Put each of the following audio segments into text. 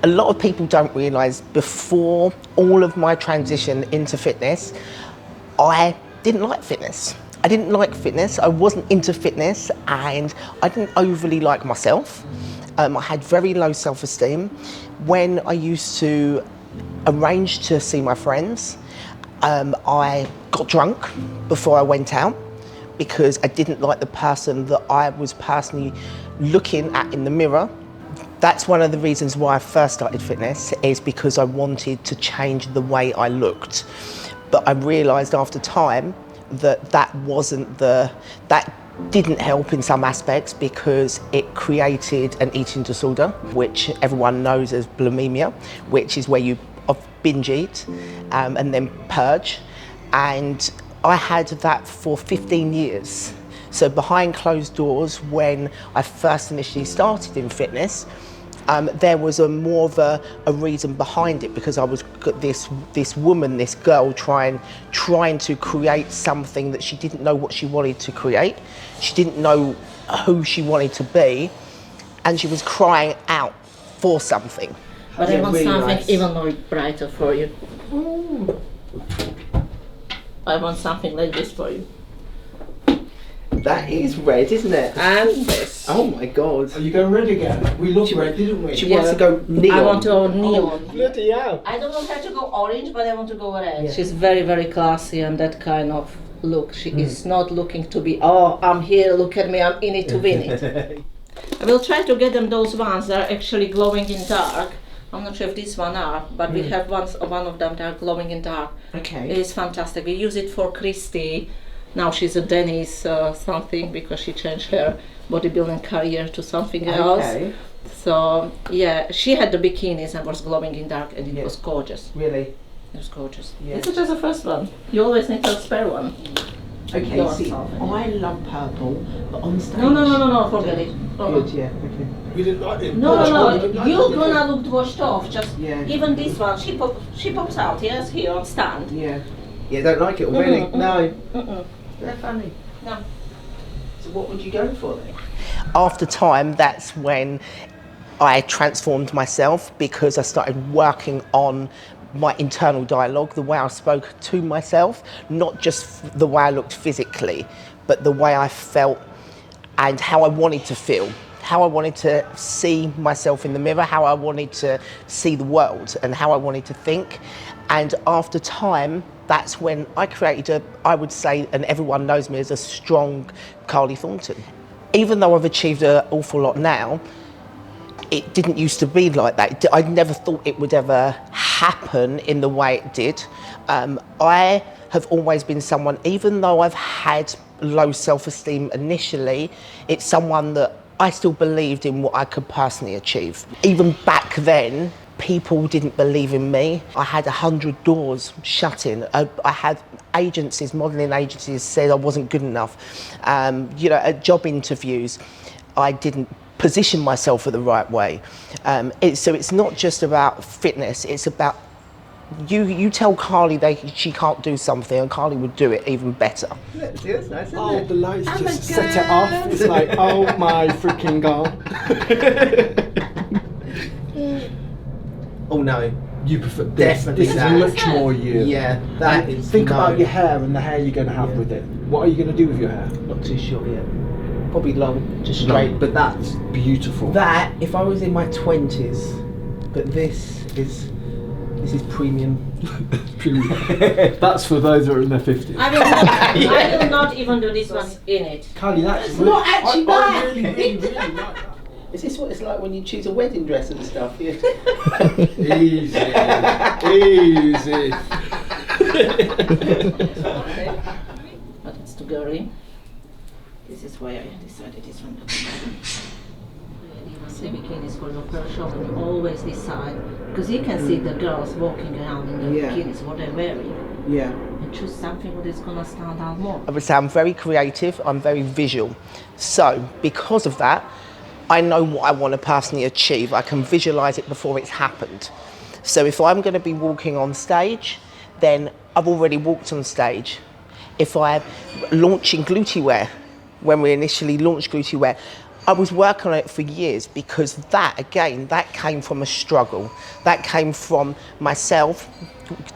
A lot of people don't realise, before all of my transition into fitness, I didn't like fitness. I didn't like fitness, I wasn't into fitness, and I didn't overly like myself. I had very low self-esteem. When I used to arrange to see my friends, I got drunk before I went out because I didn't like the person that I was personally looking at in the mirror. That's one of the reasons why I first started fitness, is because I wanted to change the way I looked. But I realised after time that that didn't help in some aspects, because it created an eating disorder, which everyone knows as bulimia, which is where you binge eat and then purge. And I had that for 15 years. So behind closed doors, when I first initially started in fitness, there was more of a reason behind it, because I was this woman, this girl, trying to create something that she didn't know what she wanted to create. She didn't know who she wanted to be, and she was crying out for something. But I want really something nice. Even more brighter for you. Ooh. I want something like this for you. That is red, isn't it? And this. Oh my God. Are you going red again? We looked red, didn't we? She wants to go neon. I want to go neon. Oh, bloody hell. I don't want her to go orange, but I want to go red. Yeah. She's very, very classy, and that kind of look. She is not looking to be, oh, I'm here, look at me, I'm in it to win it. I will try to get them those ones that are actually glowing in dark. I'm not sure if these one are, but we have one of them that are glowing in dark. Okay. It is fantastic. We use it for Christy. Now she's a Dennis something, because she changed her bodybuilding career to something else. Okay. So yeah, she had the bikinis and was glowing in dark, and it was gorgeous. Really? It was gorgeous. Yeah. This is just the first one. You always need a spare one. Okay, see, I love purple, but on stage... No, forget it. Good, yeah, okay. We didn't like it. No, you're gonna look washed off. Just yeah. Even this one, she pops out, yes, here on stand. Yeah. Yeah, don't like it already. No. They're funny. No. So what would you go for then? After time, that's when I transformed myself, because I started working on my internal dialogue, the way I spoke to myself, not just the way I looked physically, but the way I felt and how I wanted to feel, how I wanted to see myself in the mirror, how I wanted to see the world, and how I wanted to think. And after time, that's when I created I would say, and everyone knows me as a strong Carly Thornton. Even though I've achieved an awful lot now, it didn't used to be like that. I never thought it would ever happen in the way it did. I have always been someone, even though I've had low self-esteem initially, it's someone that I still believed in what I could personally achieve. Even back then, people didn't believe in me. I had 100 doors shutting. I had agencies, modelling agencies, said I wasn't good enough. You know, at job interviews, I didn't position myself in the right way. So it's not just about fitness, it's about you tell Carly she can't do something, and Carly would do it even better. Yeah, see, that's nice, isn't it? The lights just set it off. It's like, oh my freaking God. Oh no. You prefer this. Definitely This that. is much more you. Yeah, that is. Think about your hair and the hair you're going to have with it. What are you going to do with your hair? Not too short yet. Probably long, just straight. No, but that's beautiful. That, if I was in my 20s, but this is premium. That's for those that are in their 50s. I will not even do this one in it. Carly, that's It's not actually bad. I really like that. Is this what it's like when you choose a wedding dress and stuff? Yeah. Easy. Easy. But it's too girly. This is why I decided this one. See, bikinis for the first shop, and you always decide, because you can see the girls walking around in the bikinis, what they're wearing. Yeah. And choose something that is going to stand out more. I would say I'm very creative, I'm very visual. So, because of that, I know what I want to personally achieve. I can visualise it before it's happened. So if I'm going to be walking on stage, then I've already walked on stage. If I'm launching Glutewear, when we initially launched Glutewear, I was working on it for years because that came from a struggle. That came from myself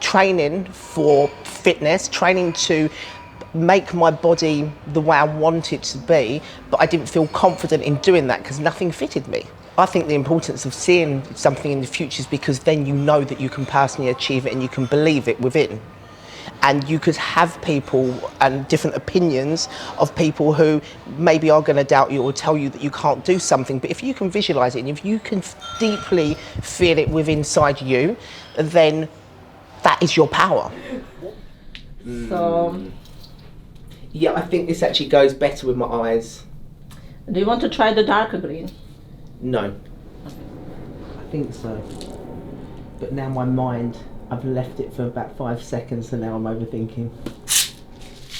training for fitness, training to make my body the way I want it to be, but I didn't feel confident in doing that because nothing fitted me. I think the importance of seeing something in the future is because then you know that you can personally achieve it and you can believe it within. And you could have people and different opinions of people who maybe are going to doubt you or tell you that you can't do something. But if you can visualize it and if you can deeply feel it within inside you, then that is your power. So, yeah, I think this actually goes better with my eyes. do you want to try the darker green? No. I think so. But now my mind, I've left it for about 5 seconds and now I'm overthinking.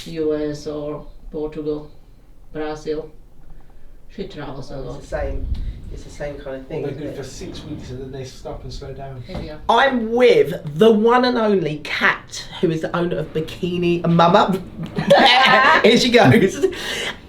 US or Portugal, Brazil. She travels a lot. It's the same kind of thing. They do it for 6 weeks and then they stop and slow down. Yeah. I'm with the one and only Kat, who is the owner of Bikini Mama. Here she goes.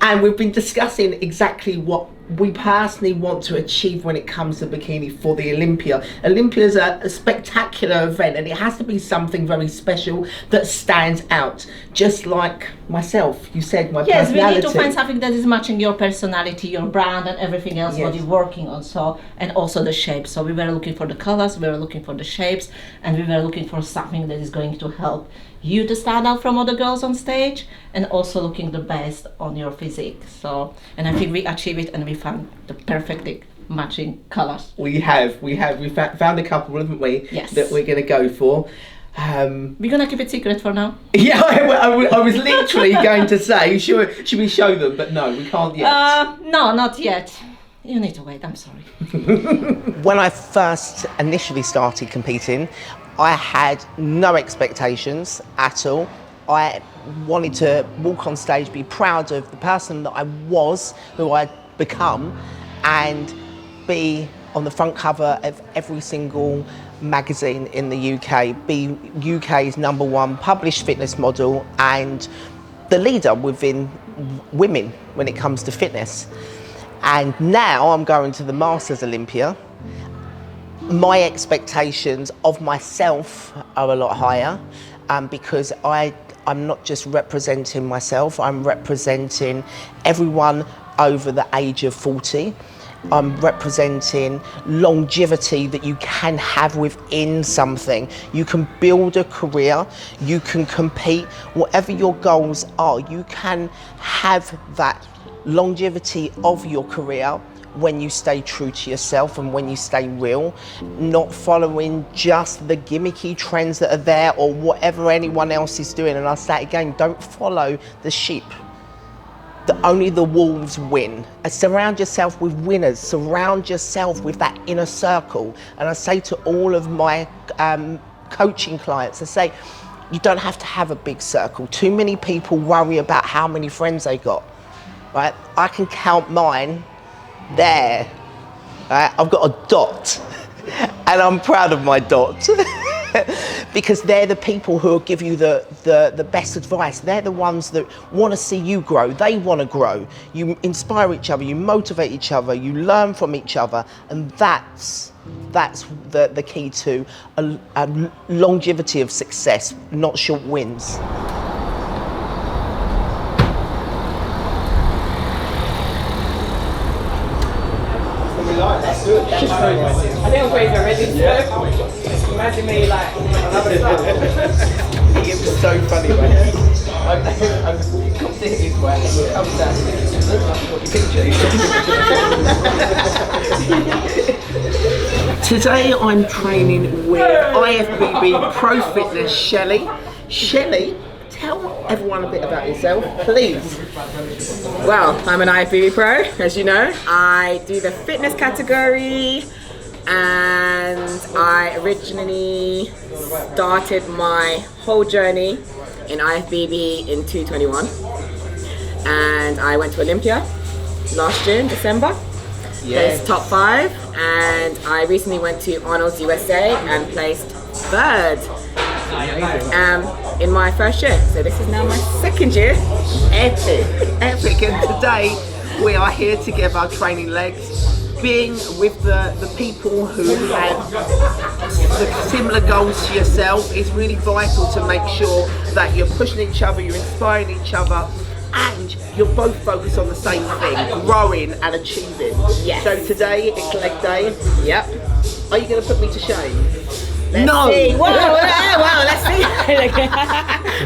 And we've been discussing exactly what we personally want to achieve when it comes to bikini for the Olympia. Olympia is a spectacular event and it has to be something very special that stands out. Just like myself, you said my personality. Yes, we need to find something that is matching your personality, your brand and everything else what you're working on. So, and also the shape. So we were looking for the colors, we were looking for the shapes, and we were looking for something that is going to help you to stand out from other girls on stage and also looking the best on your physique. So, and I think we achieved it and we found the perfectly matching colors. We found a couple, haven't we? Yes. That we're going to go for. We're gonna keep it secret for now. Yeah, I was literally going to say, should we show them? But no, we can't yet. No, not yet. You need to wait, I'm sorry. When I first initially started competing, I had no expectations at all. I wanted to walk on stage, be proud of the person that I was, who I'd become, and be on the front cover of every single magazine in the UK, be UK's #1 published fitness model and the leader within women when it comes to fitness. And now I'm going to the Masters Olympia. My expectations of myself are a lot higher because I'm not just representing myself, I'm representing everyone over the age of 40. I'm representing longevity that you can have within something. You can build a career, you can compete, whatever your goals are, you can have that longevity of your career when you stay true to yourself and when you stay real, not following just the gimmicky trends that are there or whatever anyone else is doing. And I'll say again, don't follow the sheep. Only the wolves win. Surround yourself with winners. Surround yourself with that inner circle. And I say to all of my coaching clients, I say, you don't have to have a big circle. Too many people worry about how many friends they got, right? I can count mine there, right? I've got a dot and I'm proud of my dot. Because they're the people who will give you the best advice. They're the ones that want to see you grow. They want to grow. You inspire each other, you motivate each other, you learn from each other, and that's the key to a longevity of success, not short wins. That's good. That's very nice. I think I'm waiting already. Imagine me like another stuff. It was so funny, man. I was got to his way. I was Today I'm training with IFBB Pro Fitness Shelley. Shelley, tell everyone a bit about yourself, please. Well, I'm an IFBB Pro, as you know. I do the fitness category, and I originally started my whole journey in IFBB in 2021, and I went to Olympia last year in December. Placed top 5, and I recently went to Arnold's USA and placed 3rd in my first year. So this is now my 2nd year. Epic. And today We are here together training legs, being with the people who have the similar goals to yourself is really vital to make sure that you're pushing each other, you're inspiring each other, and you're both focused on the same thing, growing and achieving. Yes. So today it's leg day. Yep. Are you going to put me to shame? Let's see. Well, let's see.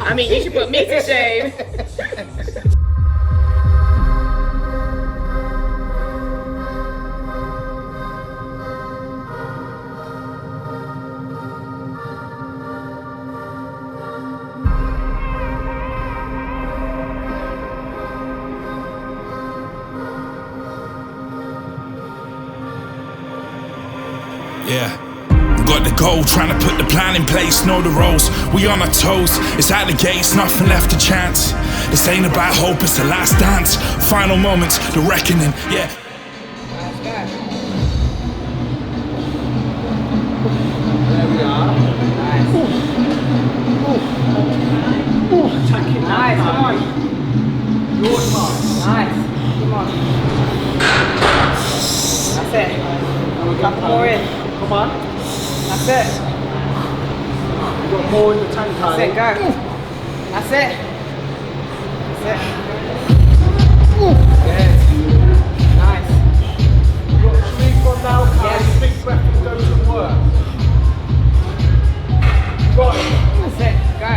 I mean, you should put me to shame. Yeah. Got the goal, trying to put the plan in place, know the roles. We on our toes, it's at the gates, nothing left to chance. This ain't about hope, it's the last dance. Final moments, the reckoning, yeah. There we are. Nice. Attacking. Nice, come on. Your time. Nice, come on. That's it. And we got More in. Come on. That's it. We've got more in the tank. That's it, go. That's it. That's it. Good. Nice. We've got 3 for now, Carl. Yes. Big breath and go to work. Right. That's it, go.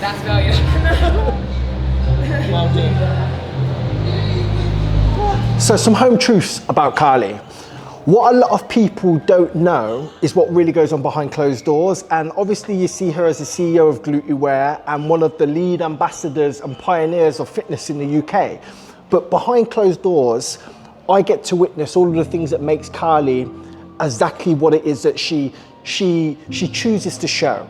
That's failure. Well done. So some home truths about Kylie. What a lot of people don't know is what really goes on behind closed doors. And obviously you see her as the CEO of Glutewear and one of the lead ambassadors and pioneers of fitness in the UK. But behind closed doors, I get to witness all of the things that makes Kylie exactly what it is that she chooses to show.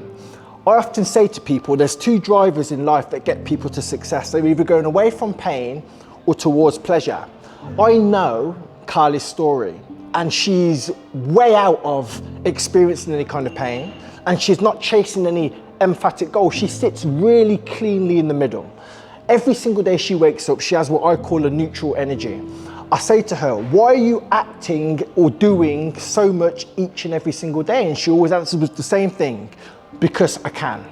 I often say to people, there's 2 drivers in life that get people to success. They're either going away from pain or towards pleasure. I know Kylie's story, and she's way out of experiencing any kind of pain, and she's not chasing any emphatic goal. She sits really cleanly in the middle. Every single day she wakes up, she has what I call a neutral energy. I say to her, why are you acting or doing so much each and every single day? And she always answers with the same thing, because I can.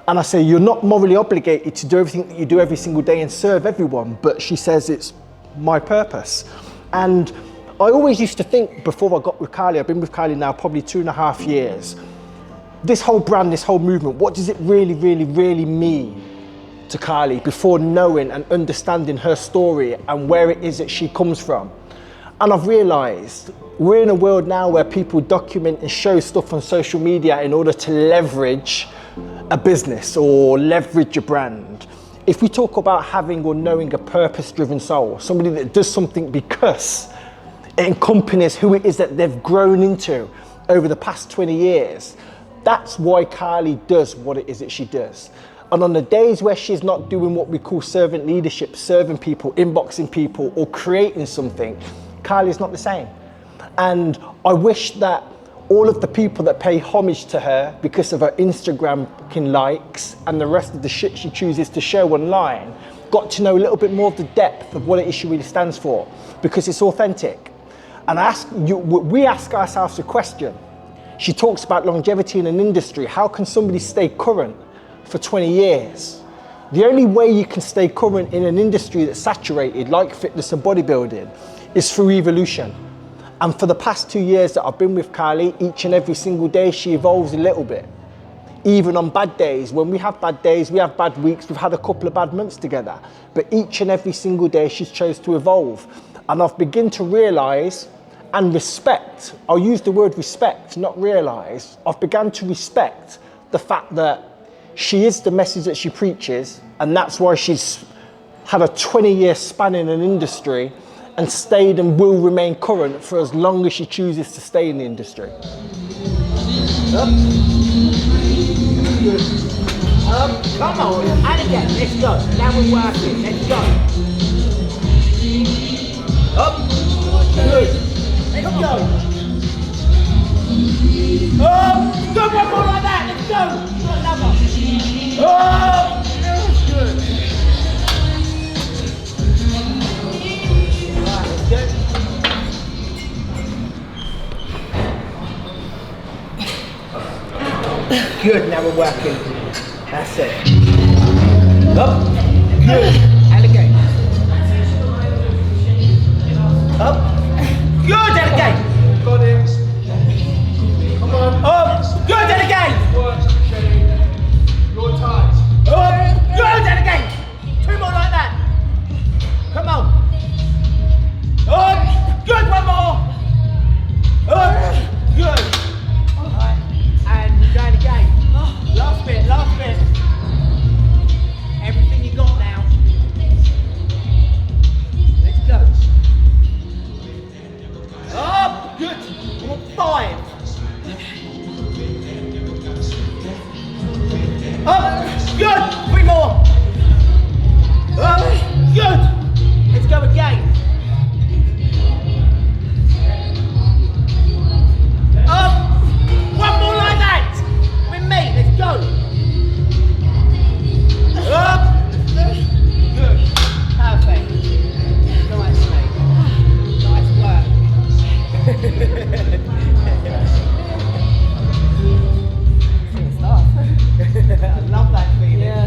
And I say, you're not morally obligated to do everything that you do every single day and serve everyone, but she says it's my purpose. And I always used to think before I got with Kylie, I've been with Kylie now probably 2.5 years, this whole brand, this whole movement, what does it really, really, really mean to Kylie before knowing and understanding her story and where it is that she comes from? And I've realized we're in a world now where people document and show stuff on social media in order to leverage a business or leverage a brand. If we talk about having or knowing a purpose-driven soul, somebody that does something because it encompasses who it is that they've grown into over the past 20 years, that's why Kylie does what it is that she does. And on the days where she's not doing what we call servant leadership, serving people, inboxing people, or creating something, Kylie's not the same. And I wish that all of the people that pay homage to her because of her Instagram likes and the rest of the shit she chooses to show online got to know a little bit more of the depth of what it is she really stands for, because it's authentic. And we ask ourselves a question. She talks about longevity in an industry. How can somebody stay current for 20 years? The only way you can stay current in an industry that's saturated, like fitness and bodybuilding, is through evolution. And for the past 2 years that I've been with Kylie, each and every single day she evolves a little bit. Even on bad days, when we have bad days, we have bad weeks, we've had a couple of bad months together, but each and every single day she's chose to evolve. And I've begun to realize and respect, I'll use the word respect, not realize, I've begun to respect the fact that she is the message that she preaches, and that's why she's had a 20-year span in an industry and stayed and will remain current for as long as she chooses to stay in the industry. Come on, and again, let's go. Now we're working, let's go. Up, good, let's go. Good, now we're working. That's it. Up. Good. And again. Up. Good, and again. Got it. Come on. Up. Good, and again. You're tight. Up. Good, and again. 2 more like that. Come on. Up. Good, 1 more. Up. Good. Alright. And going again. Last bit, last bit. Everything you got now. Let's go. Up. Good. 5. Up. Good. 3 more. Up. Good. Let's go again. Up. 1 more like that. With me. Let's go. Up. Good. Perfect. Nice, mate. Nice work. I love that feeling. Yeah.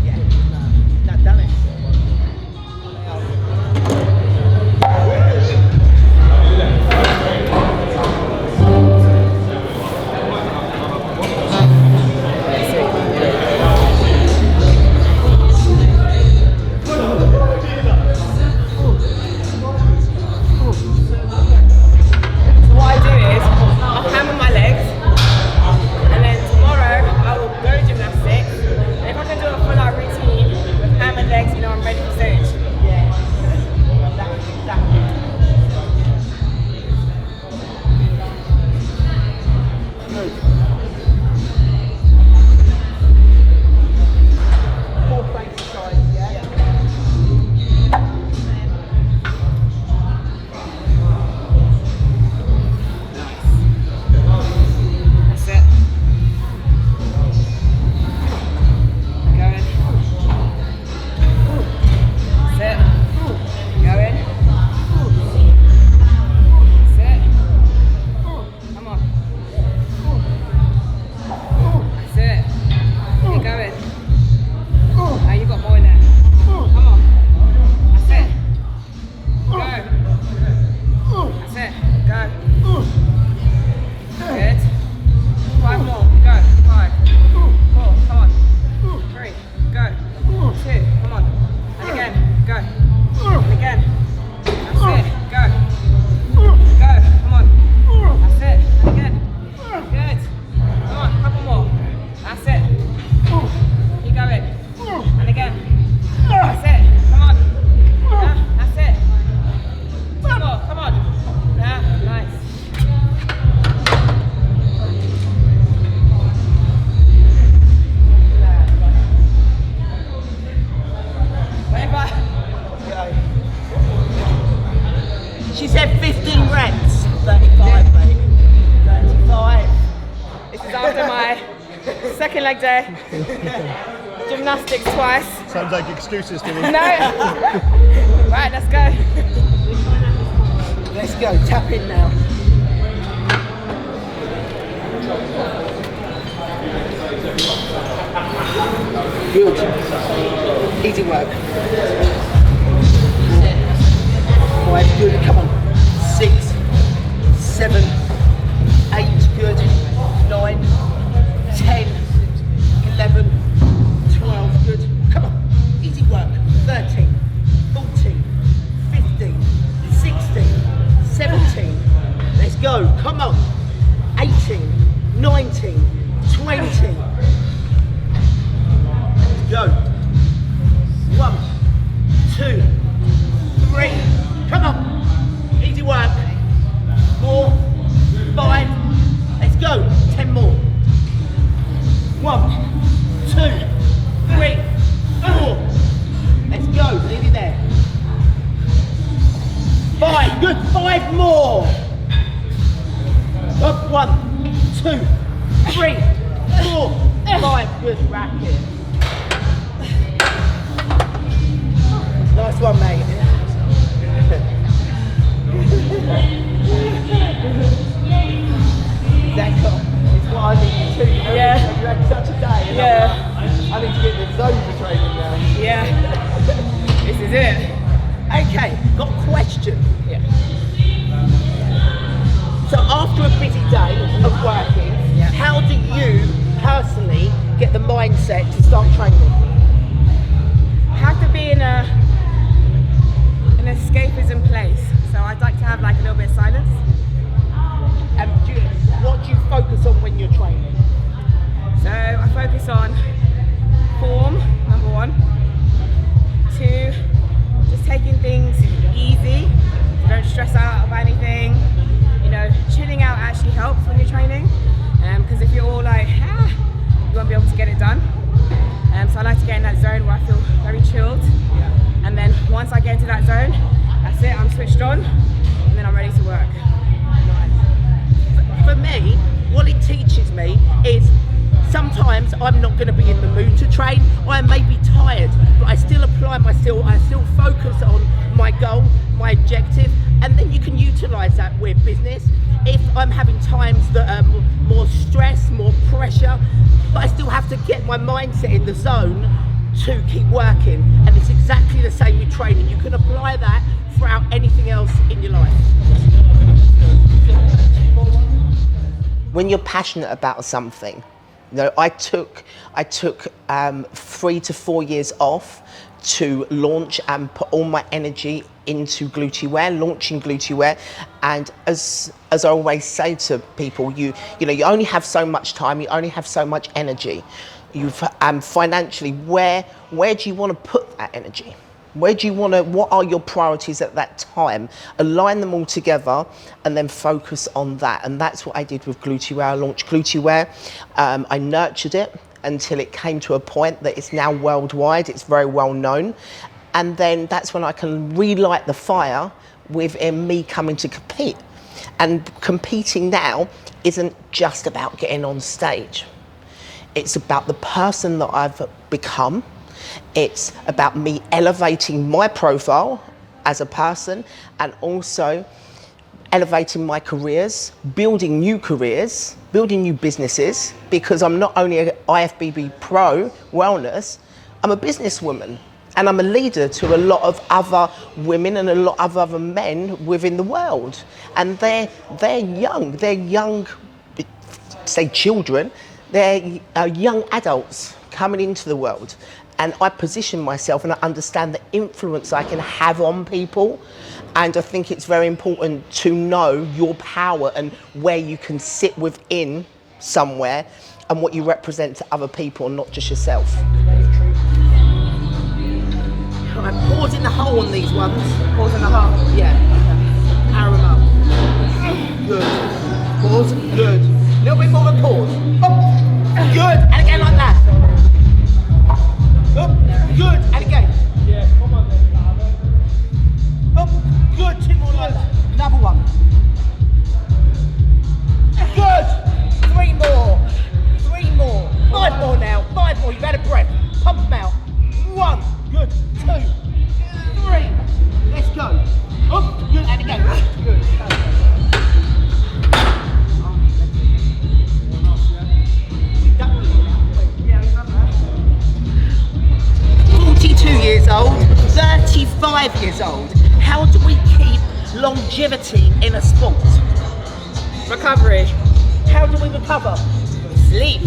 Yeah. No, done it. What I do is I'll hammer my legs, and then tomorrow I will go to gymnastics. And if I can do a full-out routine with hammered legs, you know I'm ready for stage. Yeah. Exactly. More exercise, yeah? That's it. Going. That's it. Going. That's it. Come on. That's it. Keep going. Now you got more in there. Come on. That's it. Go. That's it. Go. Good. 5 more. Go. 5. 4. Come on. 3. Go. 2. Come on. And again. Go. And again. That's it. Go. Go. Come on. That's it. And again. Good. Come on. Couple more. That's it. Keep going. And again. That's it. Come on. Yeah, that's it. 2 more. Come on. Yeah, nice. Whatever. She said 15 reps. 35, mate. 35. This is after my second leg day. Gymnastics twice. Sounds like excuses to me. No. Right, let's go. Let's go. Tap in now. Good. Easy work. 5, good. Come on. 6, 7, 8, good. 9, 10, 11, 12, good. Come on. Easy work. 13, 14, 15, 16, 17. Let's go. Come on. 18, 19, 20. Let's go. 1, 2, 3. Come on. Easy work. 4, 5. Let's go. 10 more. 1, 2, 3, 4. Let's go. Leave it there. 5. Good. 5 more. Up. 1, 2, 3, 4, 5. Good. Racket. Nice one, mate. That is it. Okay, got a question. Yeah. So after a busy day of working, how do you personally get the mindset to start training? Have to be in an escapism place. So I'd like to have like a little bit of silence. And what do you focus on when you're training? So I focus on form, number 1. 2, just taking things easy. So don't stress out about anything. You know, chilling out actually helps when you're training. Because if you're all like, you won't be able to get it done. So I like to get in that zone where I feel very chilled. And then once I get into that zone, that's it, I'm switched on, and then I'm ready to work. For me, what it teaches me is sometimes I'm not going to be in the mood to train. I may be tired, but I still apply myself. I still focus on my goal, my objective, and then you can utilize that with business. If I'm having times that are more stress, more pressure, but I still have to get my mindset in the zone to keep working. And it's exactly the same with training. You can apply that throughout anything else in your life. When you're passionate about something, you know, I took 3 to 4 years off to launch and put all my energy into GluteWear, launching GluteWear. And as I always say to people, you know, you only have so much time, you only have so much energy. You've financially, where do you want to put that energy? Where do you want to, what are your priorities at that time? Align them all together and then focus on that. And that's what I did with GluteWear. I launched GluteWear. I nurtured it until it came to a point that it's now worldwide. It's very well known. And then that's when I can relight the fire within me coming to compete. And competing now isn't just about getting on stage. It's about the person that I've become. It's about me elevating my profile as a person and also elevating my careers, building new businesses, because I'm not only an IFBB Pro wellness, I'm a businesswoman and I'm a leader to a lot of other women and a lot of other men within the world. And they're young, say children, they're young adults coming into the world. And I position myself and I understand the influence I can have on people. And I think it's very important to know your power and where you can sit within somewhere and what you represent to other people and not just yourself. I'm pausing the hole on these ones. Pausing the hole? Yeah. Arrow them up. Good. Pause. Good. A little bit more of a pause. Up. Good. And again like that. Up, good, and again. Yeah, come on then. Up, good, 2 more like that. Another one. Good, 3 more. 3 more. 5 more now, 5 more. You've had a breath. Pump them out. 1, good, 2, 3. Let's go. Up, good, and again. Good. 42 years old, 35 years old. How do we keep longevity in a sport? Recovery. How do we recover? Sleep.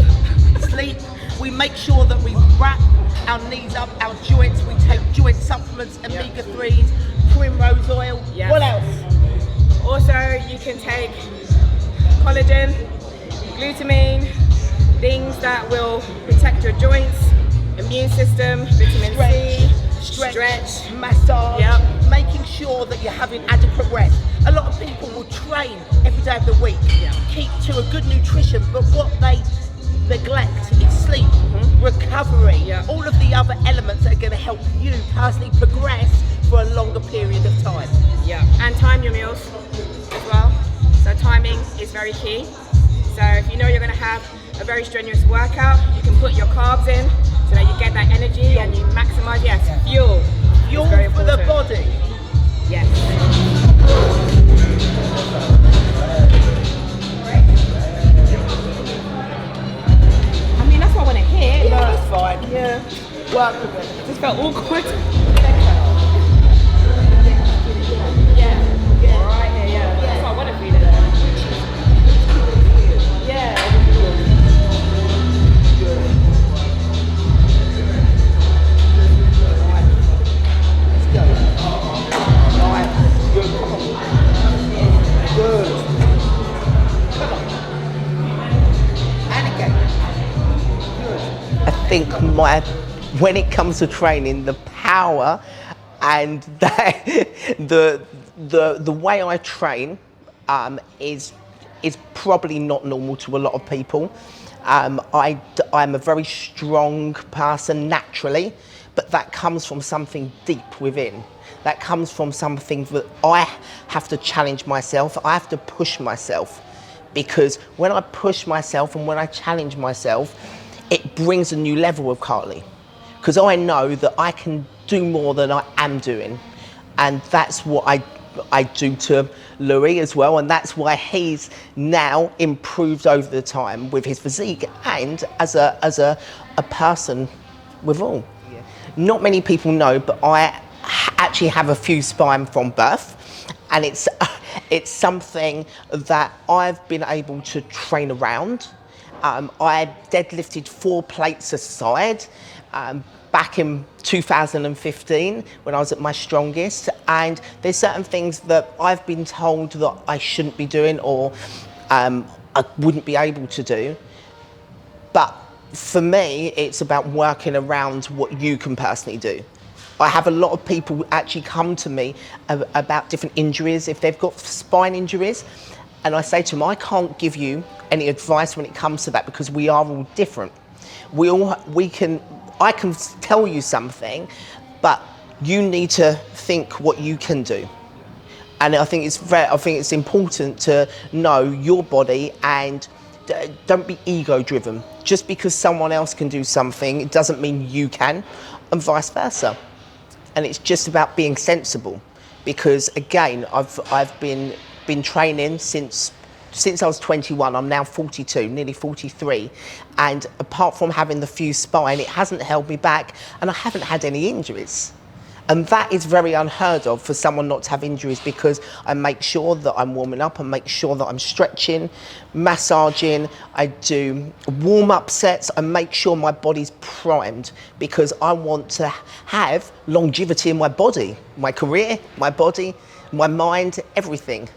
Sleep. We make sure that we wrap our knees up, our joints. We take joint supplements, omega-3s, primrose oil. Yep. What else? Also, you can take collagen, glutamine, things that will protect your joints, immune system, vitamin C, stretch, massage, making sure that you're having adequate rest. A lot of people will train every day of the week, keep to a good nutrition, but what they neglect is sleep, recovery, all of the other elements that are going to help you personally progress for a longer period of time. And time your meals as well. So timing is very key. So if you know you're going to have a very strenuous workout, you can put your carbs in so that you get that energy and you maximize, fuel. Fuel for the body. Yes. I mean, that's what I want to hear. Yeah, that's fine. Yeah. Work with it. It just felt awkward. think when it comes to training, the power and the way I train is probably not normal to a lot of people. I'm a very strong person naturally, but that comes from something deep within. That comes from something that I have to challenge myself. I have to push myself, because when I push myself and when I challenge myself, it brings a new level of Carly. Because I know that I can do more than I am doing. And that's what I do to Louis as well, and that's why he's now improved over the time with his physique and as a person with all. Yeah. Not many people know, but I actually have a fused spine from birth, and it's something that I've been able to train around. I deadlifted 4 plates a side back in 2015 when I was at my strongest, and there's certain things that I've been told that I shouldn't be doing or I wouldn't be able to do. But for me, it's about working around what you can personally do. I have a lot of people actually come to me about different injuries, if they've got spine injuries, and I say to them, I can't give you any advice when it comes to that, because we are all different. I can tell you something, but you need to think what you can do. And I think it's important to know your body, and don't be ego driven. Just because someone else can do something, it doesn't mean you can, and vice versa. And it's just about being sensible, because again, I've been training since I was 21. I'm now 42, nearly 43, and apart from having the fused spine, it hasn't held me back, and I haven't had any injuries. And that is very unheard of for someone not to have injuries, because I make sure that I'm warming up, I make sure that I'm stretching, massaging, I do warm-up sets, I make sure my body's primed, because I want to have longevity in my body, my career, my body, my mind, everything.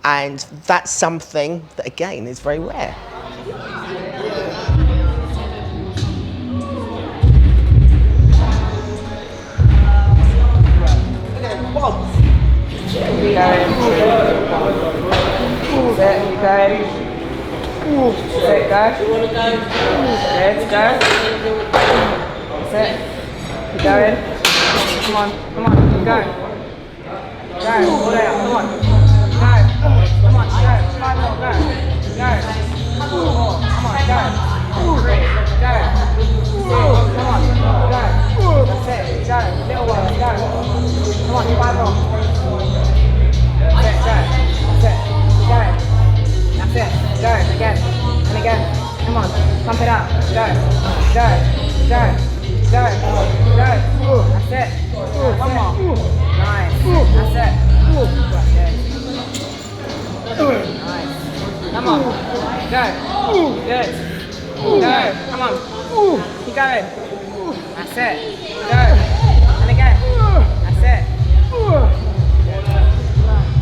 And that's something that, again, is very rare.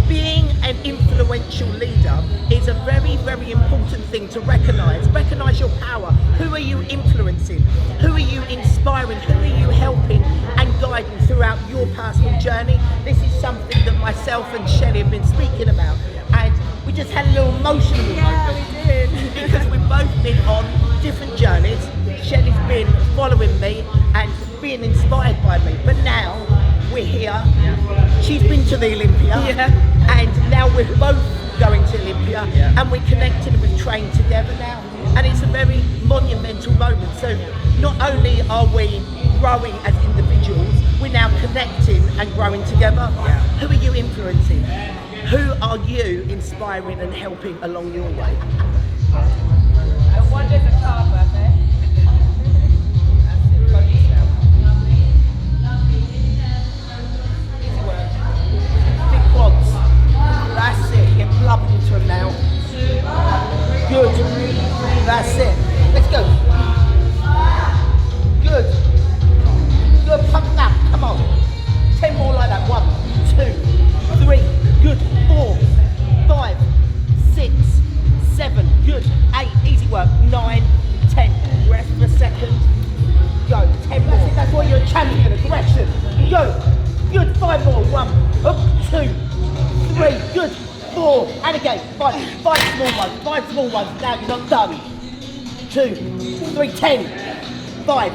Being an influential leader is a very, very important thing to recognise. Recognise your power. Who are you influencing? Who are you inspiring? Who are you helping and guiding throughout your personal journey? This is something that myself and Shelley have been speaking about, and we just had a little emotional moment. Yeah, we did. Because we've both been on different journeys. Shelley's been following me and being inspired by me, but now we're here. She's been to the Olympia, and now we're both going to Olympia, and we're connected and we've trained together now, and it's a very monumental moment. So not only are we growing as individuals, we're now connecting and growing together. Who are you influencing? Who are you inspiring and helping along your way? One is a car birthday. That's it, get plugged into them now. Good. That's it. Let's go. Good. Good, pump that, come on. 10 more like that. 1, 2, 3. Good. 4, 5, 6, 7. Good. 8, easy work. 9, 10. more. 1, up, 2, 3, good. 4, and again. 5 small ones. 5 small ones. Now you're not done. 2, 3, 10. 5,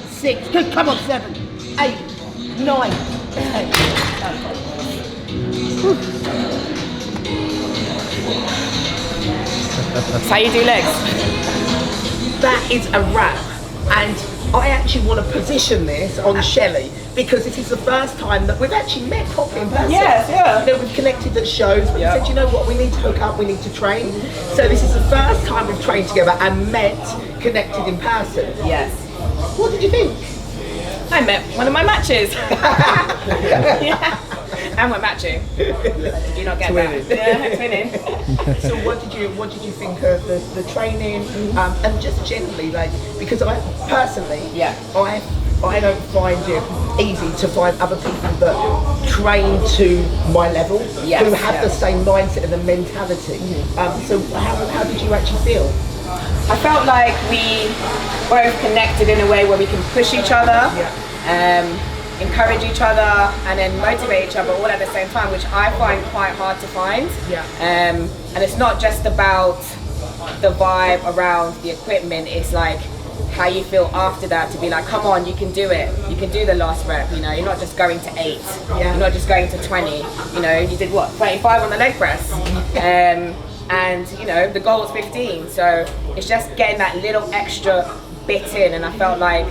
6. Good. Come on. 7, 8, 9, 10. That's how you do legs. That is a wrap, and I actually want to position this on Shelley because this is the first time that we've actually met properly in person. Yes, yeah. You know, we've connected at shows, but we said, you know what, we need to hook up, we need to train. So this is the first time we've trained together and met, connected in person. Yes. What did you think? I met one of my matches. Yeah. And we're matching. Did you not get Twinning. that? Yeah, twinning. So what did you think of the training and just generally, like, because I personally, I don't find it easy to find other people that train to my level who have the same mindset and the mentality. So how did you actually feel? I felt like we both connected in a way where we can push each other, encourage each other, and then motivate each other all at the same time, which I find quite hard to find. And it's not just about the vibe around the equipment, it's like how you feel after that, to be like, come on, you can do it, you can do the last rep, you know, you're not just going to 8, you're not just going to 20, you know, you did what, 35 on the leg press, and you know, the goal was 15, so it's just getting that little extra bit in, and I felt like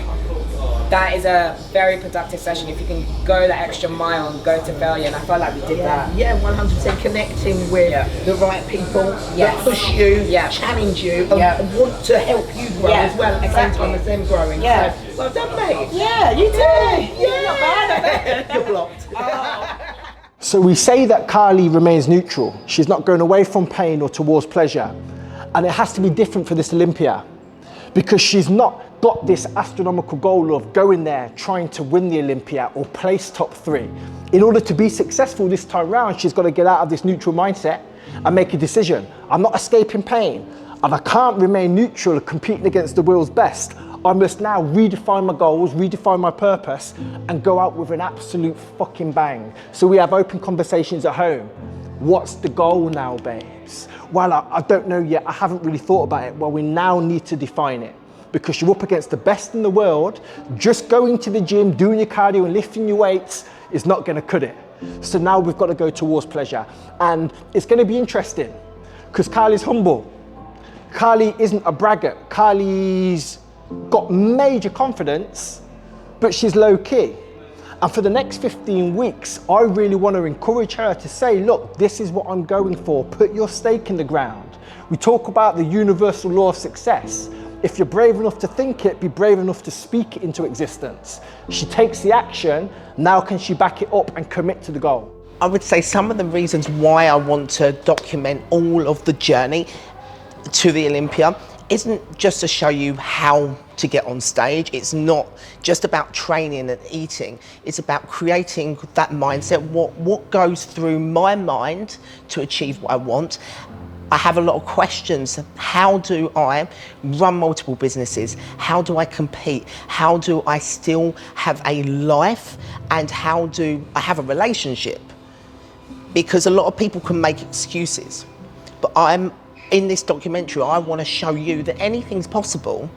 that is a very productive session if you can go that extra mile and go to failure, and I felt like we did that. Yeah, 100% connecting with the right people that push you, challenge you, and want to help you grow as well at the same time as them growing. So, well done, mate. Yeah, you too. Yeah. Not bad. You're blocked. So we say that Carly remains neutral. She's not going away from pain or towards pleasure. And it has to be different for this Olympia, because she's not got this astronomical goal of going there, trying to win the Olympia or place top 3. In order to be successful this time round, she's got to get out of this neutral mindset and make a decision. I'm not escaping pain, and I can't remain neutral competing against the world's best. I must now redefine my goals, redefine my purpose, and go out with an absolute fucking bang. So we have open conversations at home. What's the goal now, babes? Well, I don't know yet. I haven't really thought about it. Well, we now need to define it, because you're up against the best in the world. Just going to the gym, doing your cardio and lifting your weights is not gonna cut it. So now we've got to go towards pleasure. And it's gonna be interesting, because Carly's humble. Carly isn't a braggart. Carly's got major confidence, but she's low key. And for the next 15 weeks, I really want to encourage her to say, look, this is what I'm going for. Put your stake in the ground. We talk about the universal law of success. If you're brave enough to think it, be brave enough to speak it into existence. She takes the action, now can she back it up and commit to the goal? I would say some of the reasons why I want to document all of the journey to the Olympia isn't just to show you how to get on stage. It's not just about training and eating. It's about creating that mindset, what goes through my mind to achieve what I want. I have a lot of questions. How do I run multiple businesses? How do I compete? How do I still have a life? And how do I have a relationship? Because a lot of people can make excuses, but in this documentary, I want to show you that anything's possible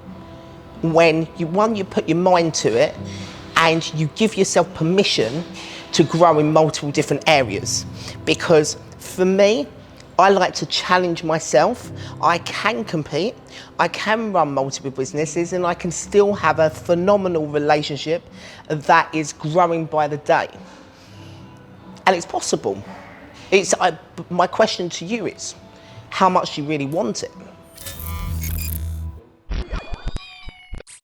when you put your mind to it and you give yourself permission to grow in multiple different areas. Because for me, I like to challenge myself. I can compete, I can run multiple businesses, and I can still have a phenomenal relationship that is growing by the day. And it's possible. My question to you is, how much do you really want it?